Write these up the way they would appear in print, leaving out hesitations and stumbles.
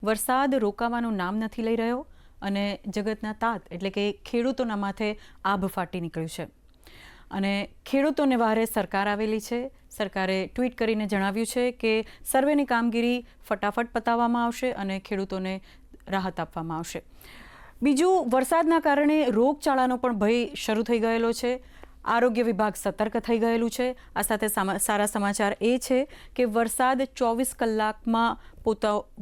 વરસાદ રોકાવાનું નામ નથી લઈ રહ્યો અને જગતના તાત એટલે કે ખેડૂતોના માથે આભ ફાટી નીકળ્યું છે અને ખેડૂતોને વારે સરકાર આવેલી છે. સરકારે ટ્વીટ કરીને જણાવ્યું છે કે સર્વેની કામગીરી ફટાફટ પતાવવામાં આવશે અને ખેડૂતોને રાહત આપવામાં આવશે. બીજું, વરસાદના કારણે રોગચાળાનો પણ ભય શરૂ થઈ ગયેલો છે. આરોગ્ય વિભાગ સતર્ક થઈ ગયેલું છે. આ સાથે સારા સમાચાર એ છે કે વરસાદ 24 કલાકમાં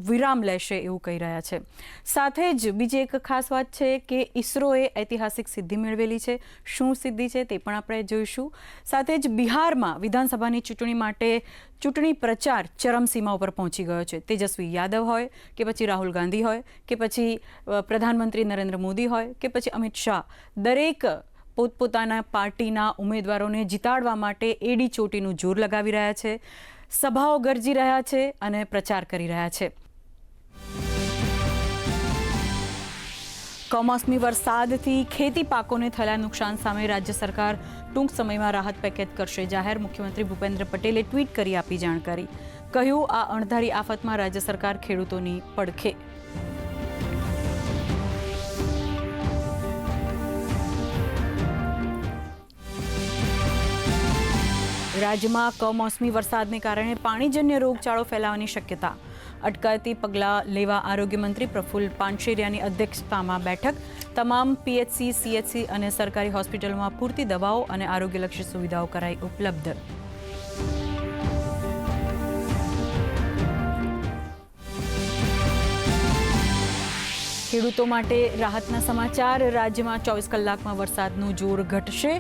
વિરામ લેશે એવું કહી રહ્યા છે. સાથે જ બીજી એક ખાસ વાત છે કે ઇસરોએ ઐતિહાસિક સિદ્ધિ મેળવેલી છે. શું સિદ્ધિ છે તે પણ આપણે જોઈશું. સાથે જ બિહારમાં વિધાનસભાની ચૂંટણી માટે ચૂંટણી પ્રચાર ચરમસીમા ઉપર પહોંચી ગયો છે. તેજસ્વી યાદવ હોય કે પછી રાહુલ ગાંધી હોય કે પછી પ્રધાનમંત્રી નરેન્દ્ર મોદી હોય કે પછી અમિત શાહ, દરેક પોતપોતાના પાર્ટીના ઉમેદવારોને જીતાડવા માટે એડી ચોટીનું જોર લગાવી રહ્યા છે. સભાઓ ગરજી રહ્યા છે અને પ્રચાર કરી રહ્યા છે. કમોસમી વરસાદથી ખેતી પાકોને થયેલા નુકસાન સામે રાજ્ય સરકાર ટૂંક સમયમાં રાહત પેકેજ કરશે જાહેર. મુખ્યમંત્રી ભૂપેન્દ્ર પટેલે ટ્વીટ કરી આપી જાણકારી. કહ્યું, આ અણધારી આફતમાં રાજ્ય સરકાર ખેડૂતોની પડખે. રાજ્યમાં કમોસમી વરસાદને કારણે પાણીજન્ય રોગચાળો ફેલાવાની શક્યતા. અટકાયતી પગલાં લેવા આરોગ્ય મંત્રી પ્રફુલ્લ પાનશેરિયાની અધ્યક્ષતામાં બેઠક. તમામ પીએચસી, સીએચસી અને સરકારી હોસ્પિટલોમાં પૂરતી દવાઓ અને આરોગ્યલક્ષી સુવિધાઓ કરાઈ ઉપલબ્ધ. ખેડૂતો માટે રાહતના સમાચાર. રાજ્યમાં 24 કલાકમાં વરસાદનું જોર ઘટશે.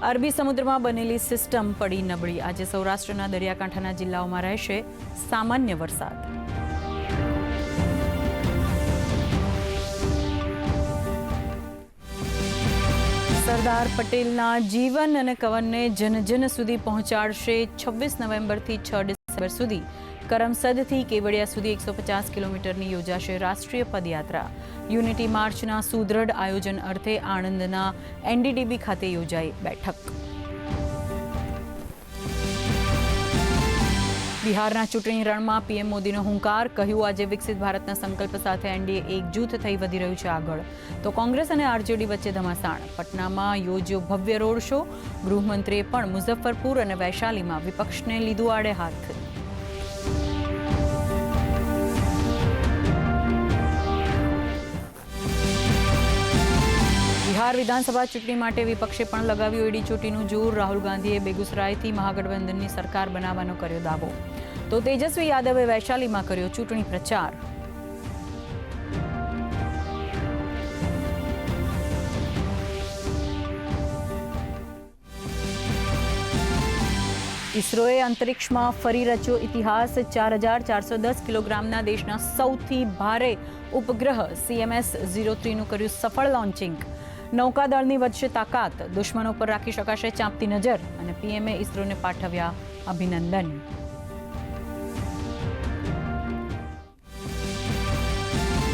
અરબી સમુદ્રમાં બનેલી સિસ્ટમ પડી નબળી. આજે સૌરાષ્ટ્રના દરિયાકાંઠાના જિલ્લાઓમાં રહેશે સામાન્ય વરસાદ. સરદાર પટેલના જીવન અને કવનને જન સુધી પહોંચાડશે. 26 નવેમ્બરથી 6 ડિસેમ્બર સુધી કરમસદથી કેવડિયા સુધી 150 કિલોમીટરની યોજાશે રાષ્ટ્રીય પદયાત્રા. યુનિટી માર્ચના સુદૃઢ આયોજન અર્થે આણંદના એનડીડીબી ખાતે યોજાઈ બેઠક. બિહારના ચૂંટણી રણમાં પીએમ મોદીનો હુંકાર. કહ્યું, આજે વિકસિત ભારતના સંકલ્પ સાથે એનડીએ એકજૂથ થઈ વધી રહ્યું છે આગળ. તો કોંગ્રેસ અને આરજેડી વચ્ચે ધમાસાણ. પટનામાં યોજ્યો ભવ્ય રોડ શો. ગૃહમંત્રીએ પણ મુઝફ્ફરપુર અને વૈશાલીમાં વિપક્ષને લીધું આડે હાથ. બિહાર વિધાનસભા ચૂંટણી માટે વિપક્ષે પણ લગાવ્યું એડી ચોટીનું જોર. રાહુલ ગાંધીએ બેગુસરાયથી મહાગઠબંધનની સરકાર બનાવવાનો કર્યો દાવો. તો તેજસ્વી યાદવે વૈશાલીમાં કર્યો ચૂંટણી પ્રચાર. ઇસરોએ અંતરિક્ષમાં ફરી રચ્યો ઇતિહાસ. 4410 કિલોગ્રામના દેશના સૌથી ભારે ઉપગ્રહ CMS-03નું કર્યું સફળ લોન્ચિંગ. નૌકાદળની વધશે તાકાત. દુશ્મનો પર રાખી શકાશે ચાંપતી નજર અને પીએમએ ઇસરોને પાઠવ્યા અભિનંદન.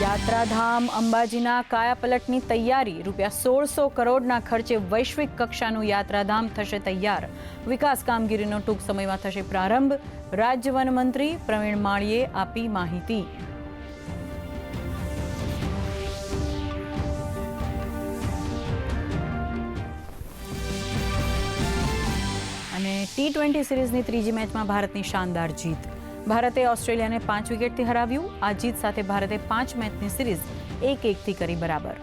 યાત્રાધામ અંબાજીના કાયાપલટની તૈયારી. ₹1600 કરોડના ખર્ચે વૈશ્વિક કક્ષાનું યાત્રાધામ થશે તૈયાર. વિકાસ કામગીરીનો ટૂંક સમયમાં થશે પ્રારંભ. રાજ્ય વન મંત્રી પ્રવીણ માળીએ આપી માહિતી. અને T20 સિરીઝની ત્રીજી મેચમાં ભારતની શાનદાર જીત. ભારતે ઓસ્ટ્રેલિયાને 5 વિકેટથી હરાવ્યું. આ જીત સાથે ભારતે 5 મેચની સિરીઝ 1-1થી કરી બરાબર.